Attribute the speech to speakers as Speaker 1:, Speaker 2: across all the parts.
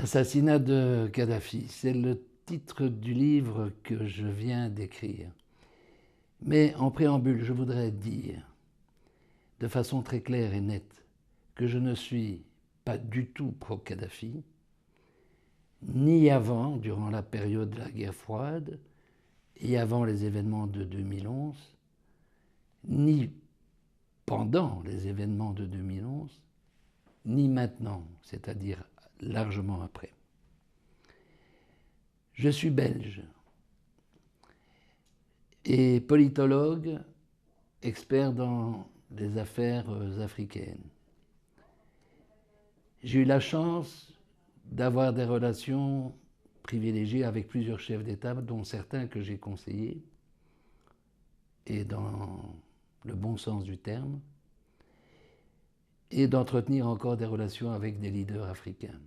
Speaker 1: L'assassinat de Kadhafi, c'est le titre du livre que je viens d'écrire. Mais en préambule, je voudrais dire, de façon très claire et nette, que je ne suis pas du tout pro-Kadhafi, ni avant, durant la période de la guerre froide, et avant les événements de 2011, ni pendant les événements de 2011, ni maintenant, c'est-à-dire largement après. Je suis belge et politologue, expert dans les affaires africaines. J'ai eu la chance d'avoir des relations privilégiées avec plusieurs chefs d'État, dont certains que j'ai conseillés, et dans le bon sens du terme, et d'entretenir encore des relations avec des leaders africains.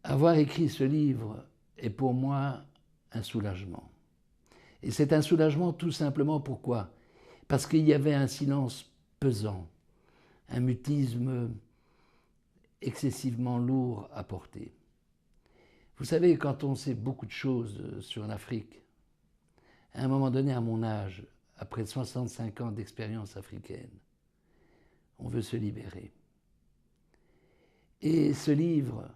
Speaker 1: Avoir écrit ce livre est pour moi un soulagement. Et c'est un soulagement tout simplement pourquoi? Parce qu'il y avait un silence pesant, un mutisme excessivement lourd à porter. Vous savez, quand on sait beaucoup de choses sur l'Afrique, à un moment donné, à mon âge, après 65 ans d'expérience africaine, on veut se libérer. Et ce livre,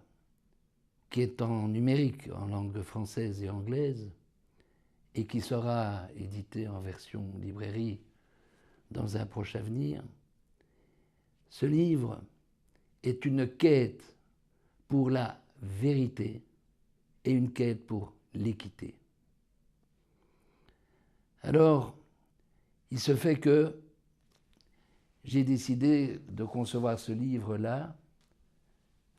Speaker 1: qui est en numérique, en langue française et anglaise, et qui sera édité en version librairie dans un proche avenir, ce livre est une quête pour la vérité et une quête pour l'équité. Alors, il se fait que j'ai décidé de concevoir ce livre-là,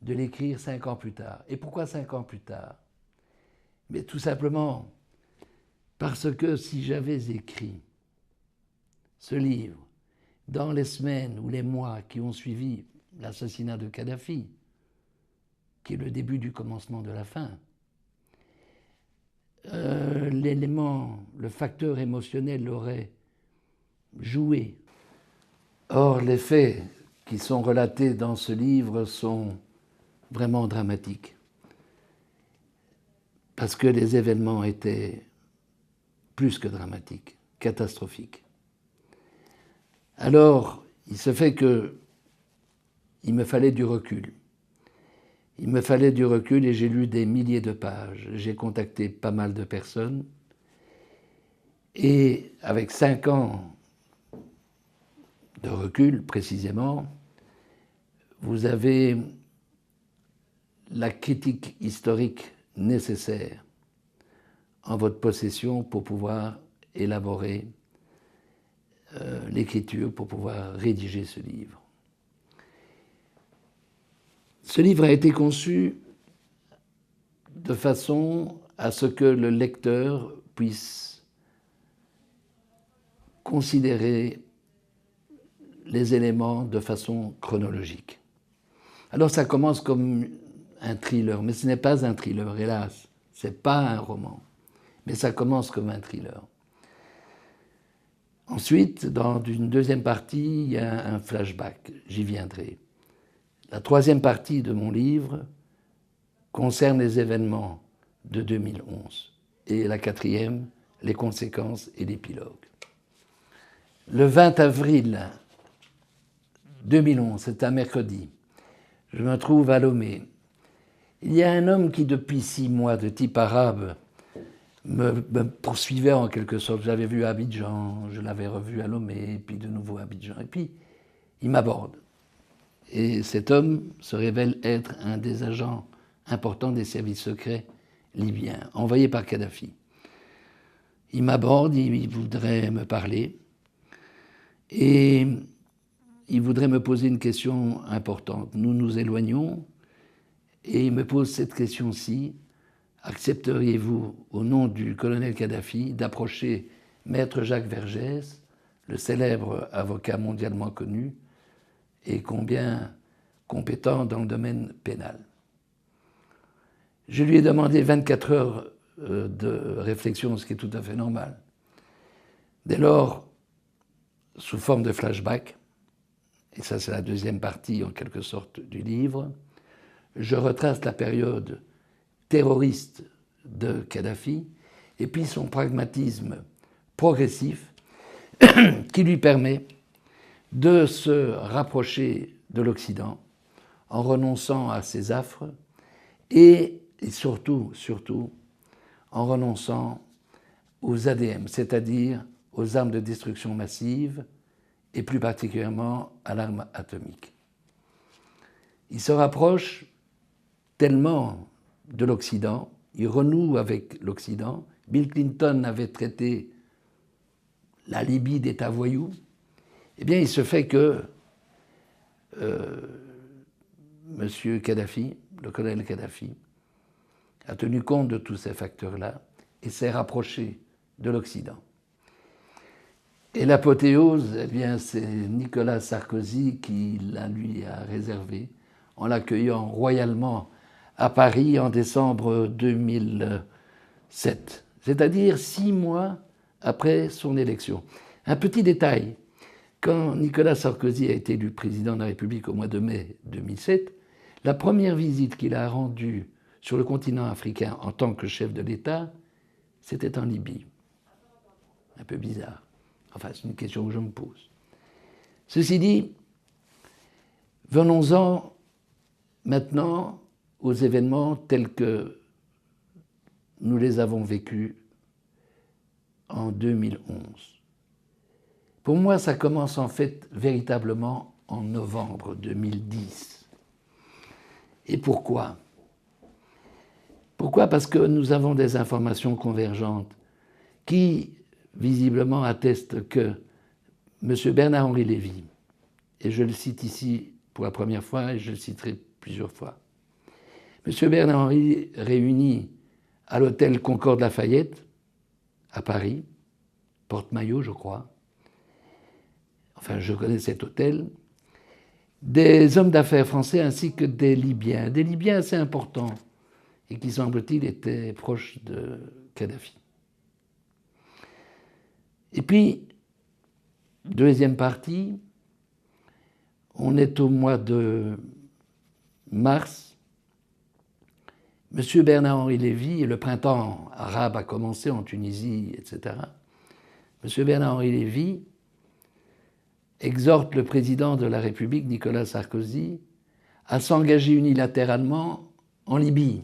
Speaker 1: de l'écrire 5 ans plus tard. Et pourquoi 5 ans plus tard? Mais tout simplement parce que si j'avais écrit ce livre dans les semaines ou les mois qui ont suivi l'assassinat de Kadhafi, qui est le début du commencement de la fin, l'élément, le facteur émotionnel aurait joué. Or, les faits qui sont relatés dans ce livre sont vraiment dramatiques, parce que les événements étaient plus que dramatiques, catastrophiques. Alors, il se fait que il me fallait du recul. Il me fallait du recul et j'ai lu des milliers de pages. J'ai contacté pas mal de personnes. Et avec 5 ans de recul, précisément, vous avez la critique historique nécessaire en votre possession pour pouvoir élaborer l'écriture, pour pouvoir rédiger ce livre. Ce livre a été conçu de façon à ce que le lecteur puisse considérer les éléments de façon chronologique. Alors ça commence comme un thriller, mais ce n'est pas un thriller, hélas. Ce n'est pas un roman, mais ça commence comme un thriller. Ensuite, dans une deuxième partie, il y a un flashback, j'y viendrai. La troisième partie de mon livre concerne les événements de 2011 et la quatrième, les conséquences et l'épilogue. Le 20 avril 2011, c'est un mercredi, je me trouve à Lomé. Il y a un homme qui, depuis 6 mois, de type arabe, me poursuivait en quelque sorte. Je l'avais vu à Abidjan, je l'avais revu à Lomé, puis de nouveau à Abidjan. Et puis, il m'aborde. Et cet homme se révèle être un des agents importants des services secrets libyens, envoyé par Kadhafi. Il m'aborde, il voudrait me parler, et il voudrait me poser une question importante. Nous nous éloignons, et il me pose cette question-ci: accepteriez-vous, au nom du colonel Kadhafi, d'approcher Maître Jacques Vergès, le célèbre avocat mondialement connu, et combien compétent dans le domaine pénal? Je lui ai demandé 24 heures de réflexion, ce qui est tout à fait normal. Dès lors, sous forme de flashback, et ça c'est la deuxième partie en quelque sorte du livre, je retrace la période terroriste de Kadhafi et puis son pragmatisme progressif qui lui permet de se rapprocher de l'Occident en renonçant à ses affres et surtout en renonçant aux ADM, c'est-à-dire aux armes de destruction massive et plus particulièrement à l'arme atomique. Il se rapproche tellement de l'Occident, il renoue avec l'Occident. Bill Clinton avait traité la Libye d'État voyou. Eh bien, il se fait que M. Kadhafi, le colonel Kadhafi, a tenu compte de tous ces facteurs-là et s'est rapproché de l'Occident. Et l'apothéose, eh bien, c'est Nicolas Sarkozy qui la lui a réservée en l'accueillant royalement à Paris en décembre 2007, c'est-à-dire 6 mois après son élection. Un petit détail, quand Nicolas Sarkozy a été élu président de la République au mois de mai 2007, la première visite qu'il a rendue sur le continent africain en tant que chef de l'État, c'était en Libye. Un peu bizarre. Enfin, c'est une question que je me pose. Ceci dit, venons-en maintenant aux événements tels que nous les avons vécus en 2011. Pour moi, ça commence en fait véritablement en novembre 2010. Et pourquoi ? Pourquoi ? Parce que nous avons des informations convergentes qui, visiblement, attestent que M. Bernard-Henri Lévy, et je le cite ici pour la première fois et je le citerai plusieurs fois, M. Bernard-Henri réunit à l'hôtel Concorde Lafayette, à Paris, Porte-Maillot, je crois, enfin je connais cet hôtel, des hommes d'affaires français ainsi que des Libyens assez importants, et qui, semble-t-il, étaient proches de Kadhafi. Et puis, deuxième partie, on est au mois de mars. M. Bernard-Henri Lévy, et le printemps arabe a commencé en Tunisie, etc. M. Bernard-Henri Lévy exhorte le président de la République, Nicolas Sarkozy, à s'engager unilatéralement en Libye,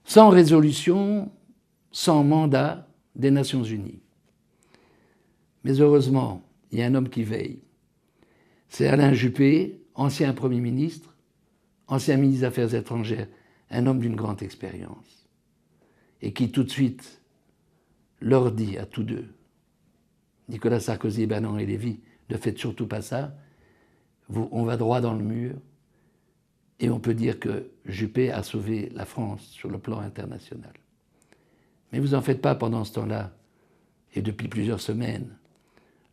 Speaker 1: sans résolution, sans mandat des Nations Unies. Mais heureusement, il y a un homme qui veille. C'est Alain Juppé, ancien Premier ministre, ancien ministre des Affaires étrangères, un homme d'une grande expérience, et qui tout de suite leur dit à tous deux, Nicolas Sarkozy et Bernard-Henri Lévy, ne faites surtout pas ça, on va droit dans le mur, et on peut dire que Juppé a sauvé la France sur le plan international. Mais vous n'en faites pas pendant ce temps-là, et depuis plusieurs semaines.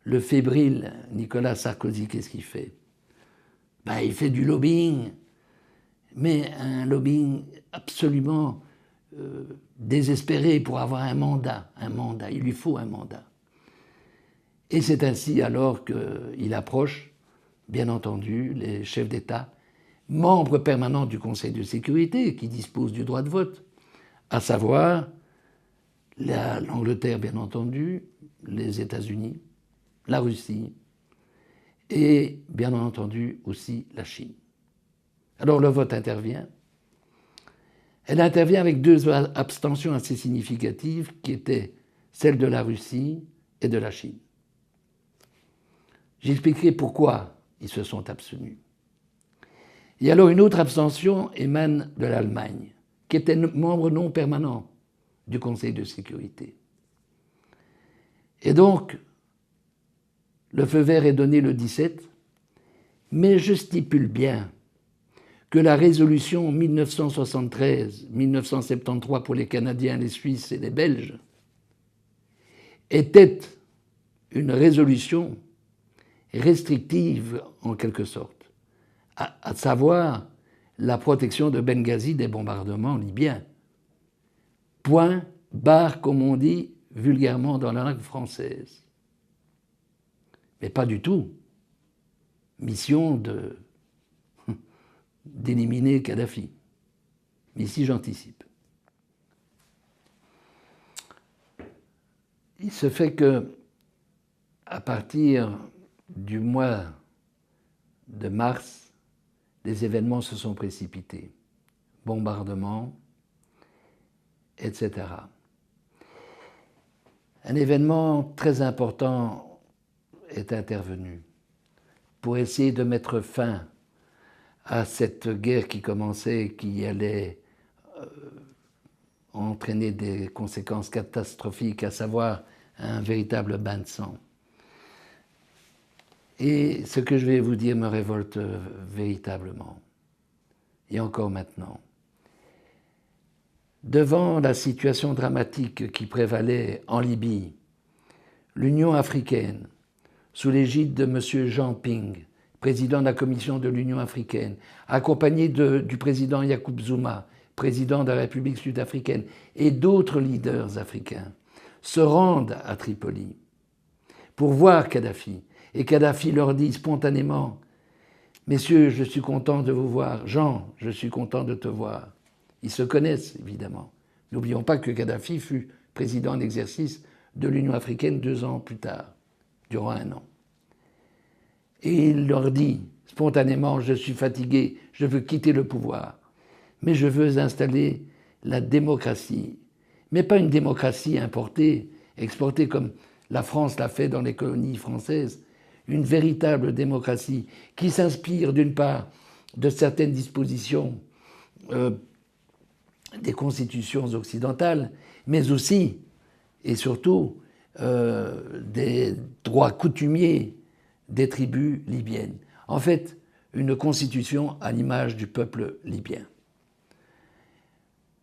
Speaker 1: Le fébrile Nicolas Sarkozy, qu'est-ce qu'il fait ? Ben, il fait du lobbying, mais un lobbying absolument désespéré pour avoir un mandat. Il lui faut un mandat. Et c'est ainsi alors qu'il approche, bien entendu, les chefs d'État, membres permanents du Conseil de sécurité, qui disposent du droit de vote, à savoir l'Angleterre, bien entendu, les États-Unis, la Russie et, bien entendu, aussi la Chine. Alors le vote intervient. Elle intervient avec 2 abstentions assez significatives qui étaient celles de la Russie et de la Chine. J'expliquerai pourquoi ils se sont abstenus. Et alors une autre abstention émane de l'Allemagne, qui était membre non permanent du Conseil de sécurité. Et donc, le feu vert est donné le 17, mais je stipule bien que la résolution 1973-1973 pour les Canadiens, les Suisses et les Belges était une résolution restrictive en quelque sorte, à savoir la protection de Benghazi des bombardements libyens. Point barre, comme on dit vulgairement dans la langue française. mais pas du tout mission d'éliminer Kadhafi. Mais ici, j'anticipe. Il se fait que, à partir du mois de mars, des événements se sont précipités. Bombardements, etc. Un événement très important est intervenu pour essayer de mettre fin à cette guerre qui commençait, qui allait entraîner des conséquences catastrophiques, à savoir un véritable bain de sang. Et ce que je vais vous dire me révolte véritablement, et encore maintenant. Devant la situation dramatique qui prévalait en Libye, l'Union africaine, sous l'égide de M. Jean Ping, président de la Commission de l'Union africaine, accompagné du président Yacoub Zuma, président de la République sud-africaine, et d'autres leaders africains, se rendent à Tripoli pour voir Kadhafi. Et Kadhafi leur dit spontanément « Messieurs, je suis content de vous voir. Jean, je suis content de te voir. » Ils se connaissent, évidemment. N'oublions pas que Kadhafi fut président en exercice de l'Union africaine 2 ans plus tard, durant 1 an. Et il leur dit spontanément « Je suis fatigué, je veux quitter le pouvoir, mais je veux installer la démocratie. Mais pas une démocratie importée, exportée comme la France l'a fait dans les colonies françaises, une véritable démocratie qui s'inspire d'une part de certaines dispositions des constitutions occidentales, mais aussi et surtout des droits coutumiers des tribus libyennes. En fait, une constitution à l'image du peuple libyen.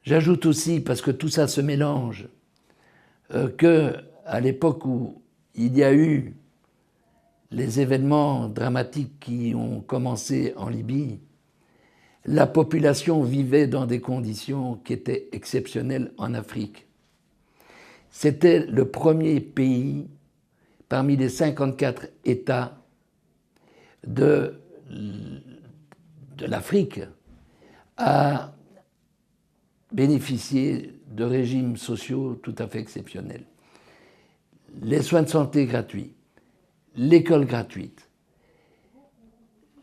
Speaker 1: J'ajoute aussi, parce que tout ça se mélange, qu'à l'époque où il y a eu les événements dramatiques qui ont commencé en Libye, la population vivait dans des conditions qui étaient exceptionnelles en Afrique. C'était le premier pays parmi les 54 États de l'Afrique à bénéficier de régimes sociaux tout à fait exceptionnels. Les soins de santé gratuits, l'école gratuite,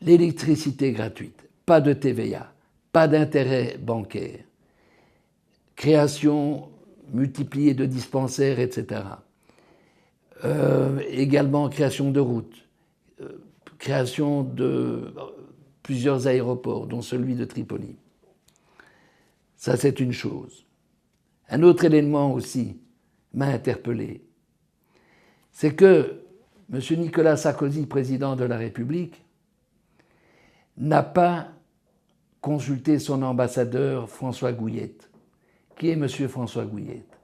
Speaker 1: l'électricité gratuite, pas de TVA, pas d'intérêt bancaire, création multipliée de dispensaires, etc. Également création de routes, création de plusieurs aéroports, dont celui de Tripoli. Ça, c'est une chose. Un autre élément aussi m'a interpellé, c'est que M. Nicolas Sarkozy, président de la République, n'a pas consulté son ambassadeur François Gouillette. Qui est M. François Gouillette?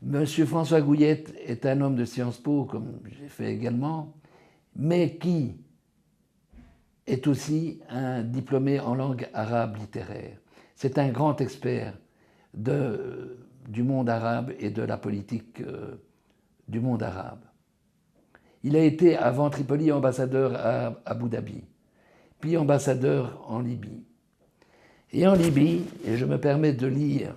Speaker 1: M. François Gouillette est un homme de Sciences Po, comme j'ai fait également, mais qui est aussi un diplômé en langue arabe littéraire. C'est un grand expert du monde arabe et de la politique du monde arabe. Il a été, avant Tripoli, ambassadeur à Abu Dhabi, puis ambassadeur en Libye. Et en Libye, et je me permets de lire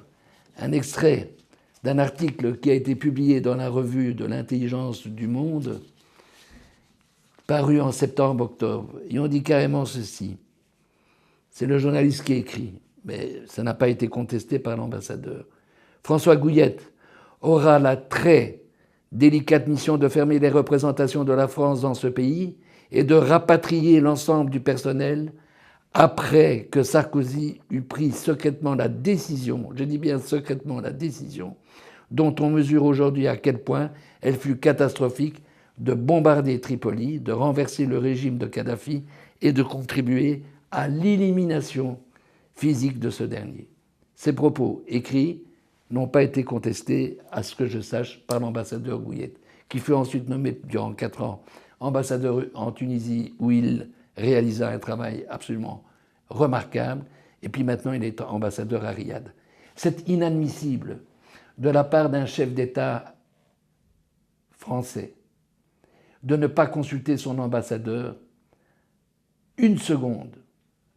Speaker 1: un extrait d'un article qui a été publié dans la revue de l'intelligence du monde, paru en septembre-octobre, et on dit carrément ceci. C'est le journaliste qui écrit, mais ça n'a pas été contesté par l'ambassadeur. François Gouillette aura la très délicate mission de fermer les représentations de la France dans ce pays et de rapatrier l'ensemble du personnel après que Sarkozy eut pris secrètement la décision, je dis bien secrètement la décision, dont on mesure aujourd'hui à quel point elle fut catastrophique, de bombarder Tripoli, de renverser le régime de Kadhafi et de contribuer à l'élimination physique de ce dernier. Ces propos écrits n'ont pas été contestés, à ce que je sache, par l'ambassadeur Gouillette, qui fut ensuite nommé durant 4 ans ambassadeur en Tunisie, où il réalisa un travail absolument remarquable, et puis maintenant il est ambassadeur à Riyad. C'est inadmissible de la part d'un chef d'État français de ne pas consulter son ambassadeur une seconde,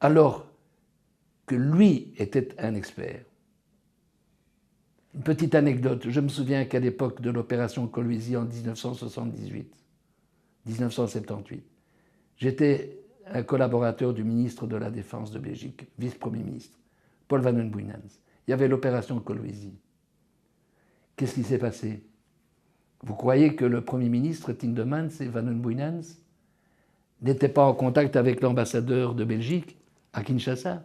Speaker 1: alors que lui était un expert. Une petite anecdote, je me souviens qu'à l'époque de l'opération Kolwezi en 1978, j'étais un collaborateur du ministre de la Défense de Belgique, vice-premier ministre, Paul Van den Boeynants. Il y avait l'opération Kolwezi. Qu'est-ce qui s'est passé? Vous croyez que le Premier ministre, Tindemans et Van den Boeynants, n'étaient pas en contact avec l'ambassadeur de Belgique à Kinshasa?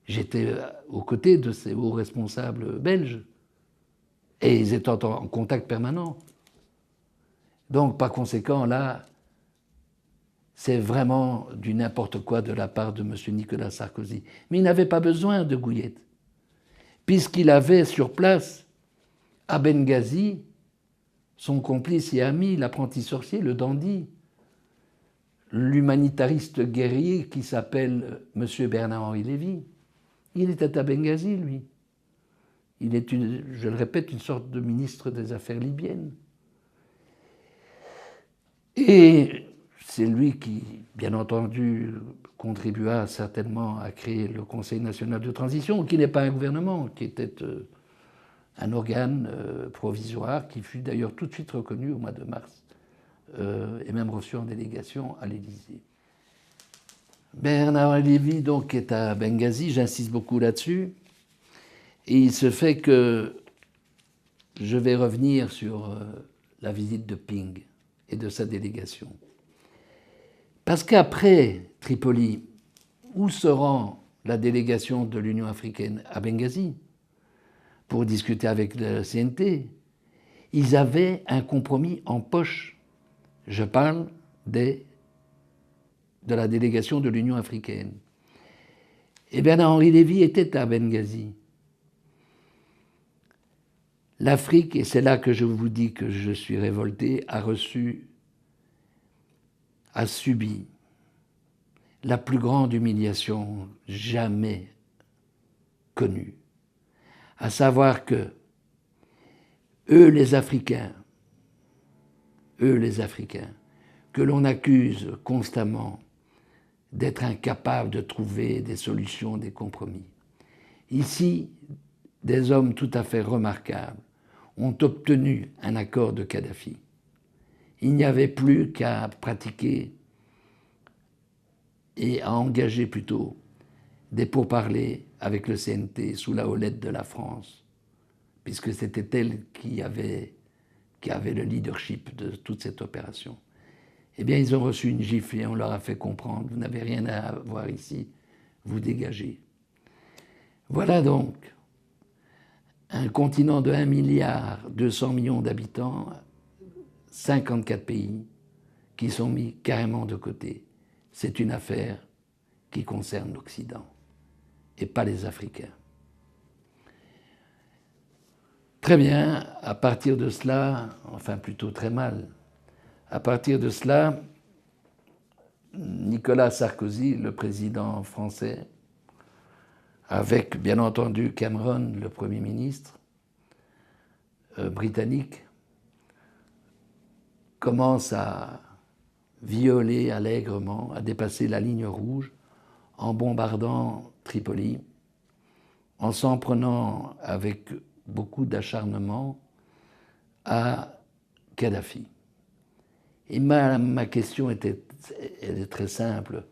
Speaker 1: J'étais aux côtés de ces hauts responsables belges, et ils étaient en contact permanent. Donc, par conséquent, là, c'est vraiment du n'importe quoi de la part de M. Nicolas Sarkozy. Mais il n'avait pas besoin de Gouillette, puisqu'il avait sur place, à Benghazi, son complice et ami, l'apprenti sorcier, le dandy, l'humanitariste guerrier qui s'appelle M. Bernard-Henri Lévy. Il était à Benghazi, lui. Il est, je le répète, une sorte de ministre des Affaires libyennes. Et c'est lui qui, bien entendu, contribua certainement à créer le Conseil national de transition, qui n'est pas un gouvernement, qui était un organe provisoire, qui fut d'ailleurs tout de suite reconnu au mois de mars, et même reçu en délégation à l'Élysée. Bernard Lévy donc est à Benghazi, j'insiste beaucoup là-dessus, et il se fait que je vais revenir sur la visite de Ping et de sa délégation. Parce qu'après Tripoli, où se rend la délégation de l'Union africaine? À Benghazi, pour discuter avec la CNT. Ils avaient un compromis en poche. Je parle de la délégation de l'Union africaine. Et Bernard-Henri Lévy était à Benghazi. L'Afrique, et c'est là que je vous dis que je suis révolté, a subi la plus grande humiliation jamais connue. À savoir que eux les Africains, que l'on accuse constamment d'être incapables de trouver des solutions, des compromis. Ici, des hommes tout à fait remarquables ont obtenu un accord de Kadhafi. Il n'y avait plus qu'à pratiquer et à engager plutôt des pourparlers avec le CNT sous la houlette de la France, puisque c'était elle qui avait le leadership de toute cette opération. Eh bien, ils ont reçu une gifle et on leur a fait comprendre, vous n'avez rien à voir ici, vous dégagez. Voilà donc un continent de 1,2 milliard d'habitants, 54 pays qui sont mis carrément de côté. C'est une affaire qui concerne l'Occident et pas les Africains. Très bien, à partir de cela, enfin plutôt très mal, à partir de cela, Nicolas Sarkozy, le président français, avec bien entendu Cameron, le Premier ministre britannique, commence à violer allègrement, à dépasser la ligne rouge en bombardant Tripoli, en s'en prenant avec beaucoup d'acharnement à Kadhafi. Et ma question elle est très simple.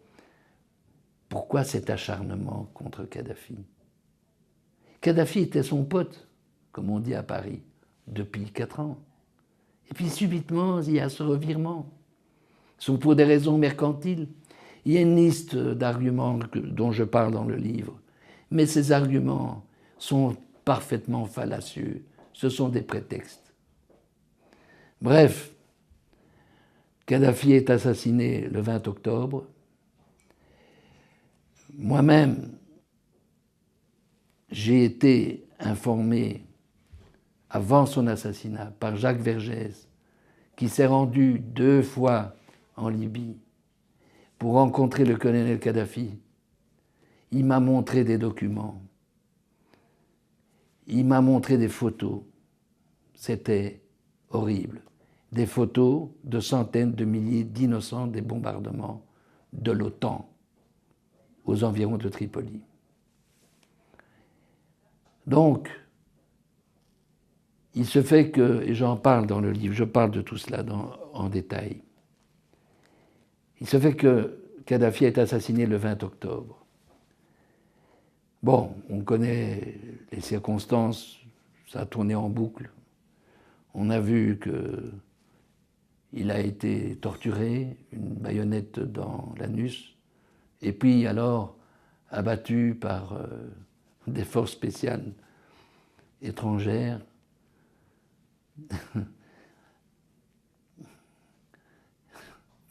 Speaker 1: Pourquoi cet acharnement contre Kadhafi? Kadhafi était son pote, comme on dit à Paris, depuis 4 ans. Et puis subitement, il y a ce revirement. C'est pour des raisons mercantiles. Il y a une liste d'arguments dont je parle dans le livre. Mais ces arguments sont parfaitement fallacieux. Ce sont des prétextes. Bref, Kadhafi est assassiné le 20 octobre. Moi-même, j'ai été informé avant son assassinat par Jacques Vergès, qui s'est rendu 2 fois en Libye pour rencontrer le colonel Kadhafi. Il m'a montré des documents. Il m'a montré des photos. C'était horrible. des photos de centaines de milliers d'innocents des bombardements de l'OTAN aux environs de Tripoli. Donc, il se fait que, et j'en parle dans le livre, je parle de tout cela en détail, il se fait que Kadhafi est assassiné le 20 octobre. Bon, on connaît les circonstances, ça a tourné en boucle. On a vu qu'il a été torturé, une baïonnette dans l'anus, et puis alors abattu par des forces spéciales étrangères.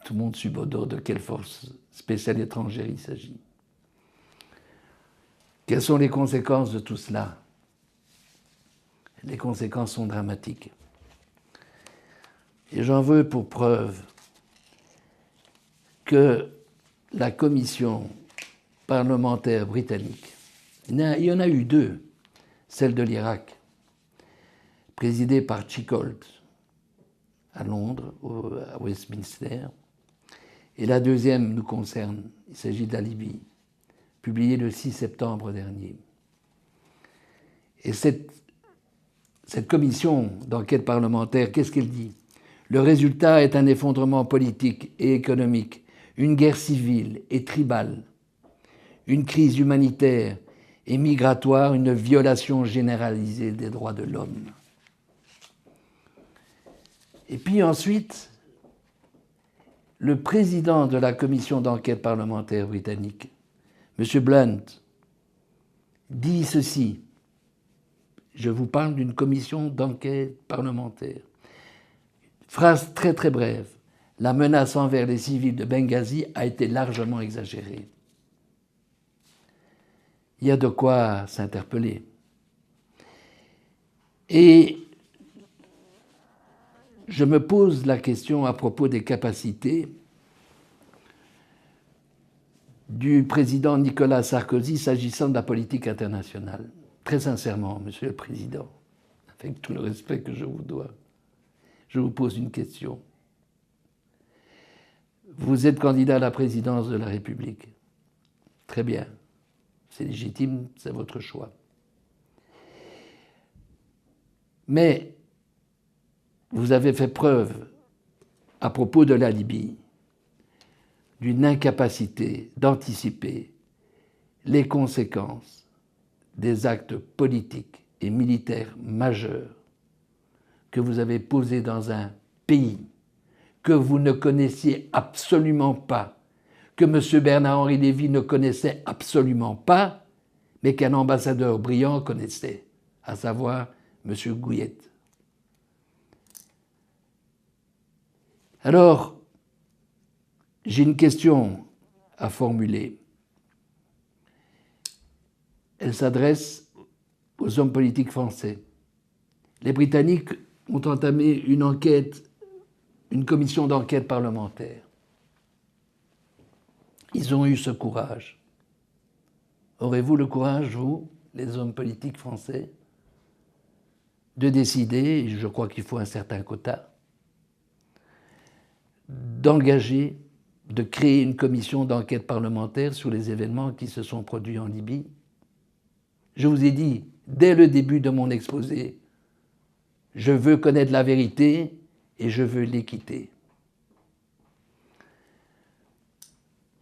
Speaker 1: Tout le monde subodore de quelle force spéciale étrangère il s'agit. Quelles sont les conséquences de tout cela? Les conséquences sont dramatiques. Et j'en veux pour preuve que la commission parlementaire britannique, il y en a eu deux, celle de l'Irak, présidée par Chicolt à Londres, à Westminster, et la deuxième nous concerne, il s'agit de la Libye, publiée le 6 septembre dernier. Et cette commission d'enquête parlementaire, qu'est-ce qu'elle dit? Le résultat est un effondrement politique et économique, une guerre civile et tribale, une crise humanitaire et migratoire, une violation généralisée des droits de l'homme. Et puis ensuite, le président de la commission d'enquête parlementaire britannique, M. Blunt, dit ceci. Je vous parle d'une commission d'enquête parlementaire. Phrase très très brève. La menace envers les civils de Benghazi a été largement exagérée. Il y a de quoi s'interpeller. Et je me pose la question à propos des capacités du président Nicolas Sarkozy s'agissant de la politique internationale. Très sincèrement, Monsieur le Président, avec tout le respect que je vous dois, je vous pose une question. Vous êtes candidat à la présidence de la République. Très bien. C'est légitime, c'est votre choix. Mais vous avez fait preuve, à propos de la Libye, d'une incapacité d'anticiper les conséquences des actes politiques et militaires majeurs que vous avez posés dans un pays que vous ne connaissiez absolument pas, que M. Bernard-Henri Lévy ne connaissait absolument pas, mais qu'un ambassadeur brillant connaissait, à savoir M. Gouillette. Alors, j'ai une question à formuler. Elle s'adresse aux hommes politiques français. Les Britanniques ont entamé une enquête, une commission d'enquête parlementaire. Ils ont eu ce courage. Aurez-vous le courage, vous, les hommes politiques français, de décider, et je crois qu'il faut un certain quota, d'engager, de créer une commission d'enquête parlementaire sur les événements qui se sont produits en Libye? Je vous ai dit, dès le début de mon exposé, je veux connaître la vérité et je veux l'équité.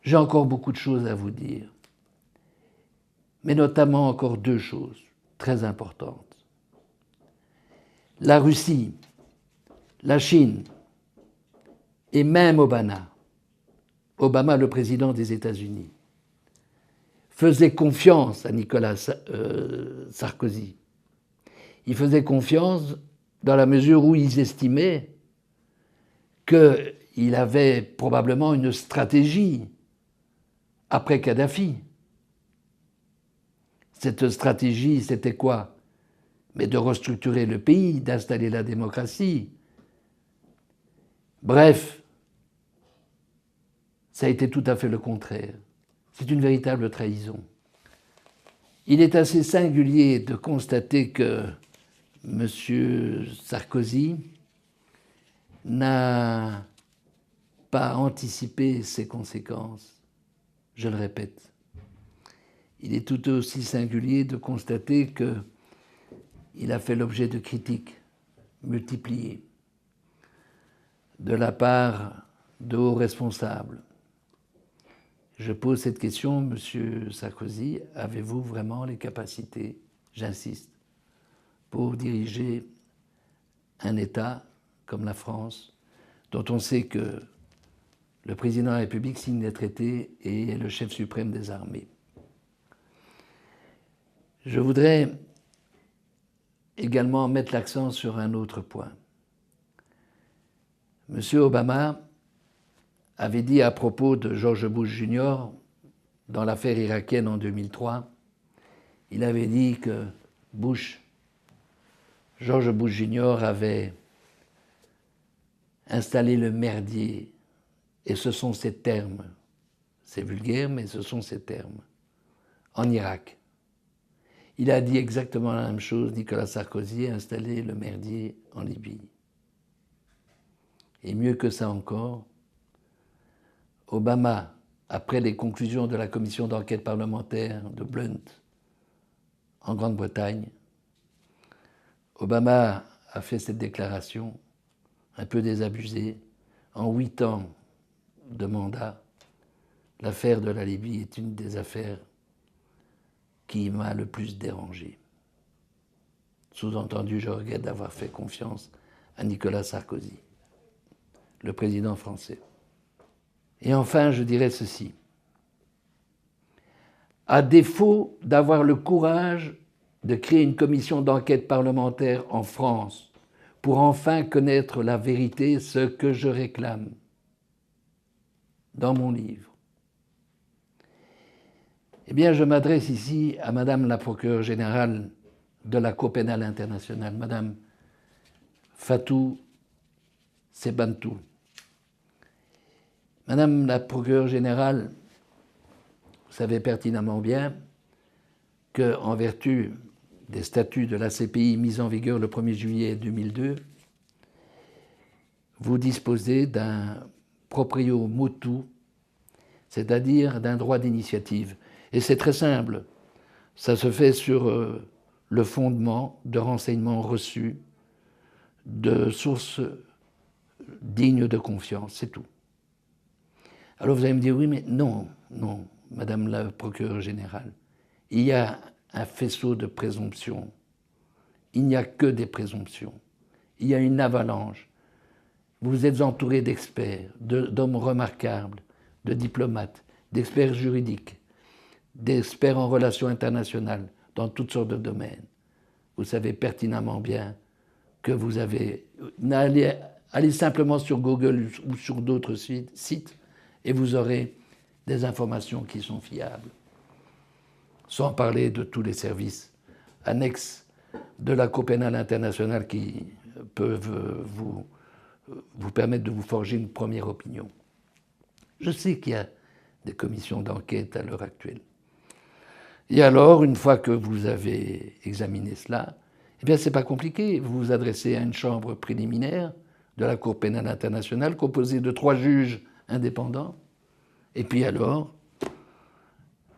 Speaker 1: J'ai encore beaucoup de choses à vous dire, mais notamment encore deux choses très importantes. La Russie, la Chine et même Obama, le président des États-Unis, faisait confiance à Nicolas Sarkozy. Ils faisaient confiance dans la mesure où ils estimaient qu'il avait probablement une stratégie après Kadhafi. Cette stratégie, c'était quoi? Mais de restructurer le pays, d'installer la démocratie. Bref, ça a été tout à fait le contraire. C'est une véritable trahison. Il est assez singulier de constater que M. Sarkozy n'a pas anticipé ses conséquences, je le répète. Il est tout aussi singulier de constater qu'il a fait l'objet de critiques multipliées de la part de hauts responsables. Je pose cette question, Monsieur Sarkozy, avez-vous vraiment les capacités, j'insiste, pour diriger un État comme la France, dont on sait que le président de la République signe des traités et est le chef suprême des armées? Je voudrais également mettre l'accent sur un autre point. Monsieur Obama avait dit à propos de George Bush Jr. dans l'affaire irakienne en 2003, il avait dit que George Bush Jr. avait installé le merdier, et ce sont ces termes, c'est vulgaire, mais ce sont ces termes, en Irak. Il a dit exactement la même chose, Nicolas Sarkozy a installé le merdier en Libye. Et mieux que ça encore, Obama, après les conclusions de la commission d'enquête parlementaire de Blunt en Grande-Bretagne, Obama a fait cette déclaration un peu désabusée. En 8 ans de mandat, l'affaire de la Libye est une des affaires qui m'a le plus dérangé. Sous-entendu, je regrette d'avoir fait confiance à Nicolas Sarkozy, le président français. Et enfin, je dirais ceci. À défaut d'avoir le courage de créer une commission d'enquête parlementaire en France pour enfin connaître la vérité, ce que je réclame dans mon livre, eh bien, je m'adresse ici à Madame la procureure générale de la Cour pénale internationale, Madame Fatou Sebhantou. Madame la procureure générale, vous savez pertinemment bien qu'en vertu des statuts de la CPI mis en vigueur le 1er juillet 2002, vous disposez d'un proprio motu, c'est-à-dire d'un droit d'initiative. Et c'est très simple, ça se fait sur le fondement de renseignements reçus de sources dignes de confiance, c'est tout. Alors vous allez me dire, oui, mais non, non, Madame la procureure générale, il y a un faisceau de présomptions. Il n'y a que des présomptions. Il y a une avalanche. Vous êtes entouré d'experts, d'hommes remarquables, de diplomates, d'experts juridiques, d'experts en relations internationales, dans toutes sortes de domaines. Vous savez pertinemment bien que vous avez... Allez simplement sur Google ou sur d'autres sites et vous aurez des informations qui sont fiables. Sans parler de tous les services annexes de la Cour pénale internationale qui peuvent vous permettre de vous forger une première opinion. Je sais qu'il y a des commissions d'enquête à l'heure actuelle. Et alors, une fois que vous avez examiné cela, eh bien, c'est pas compliqué. Vous vous adressez à une chambre préliminaire de la Cour pénale internationale composée de 3 juges indépendants. Et puis alors,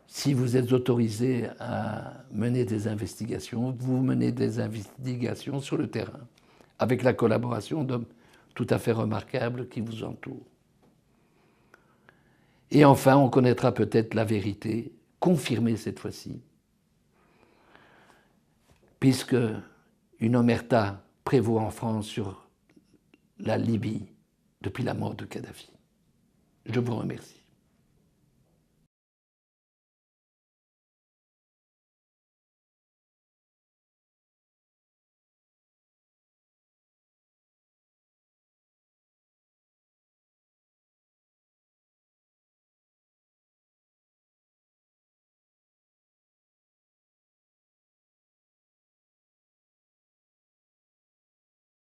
Speaker 1: si vous êtes autorisé à mener des investigations, vous menez des investigations sur le terrain, avec la collaboration d'hommes tout à fait remarquables qui vous entourent. Et enfin, on connaîtra peut-être la vérité, confirmée cette fois-ci, puisque une omerta prévaut en France sur la Libye depuis la mort de Kadhafi. Je vous remercie.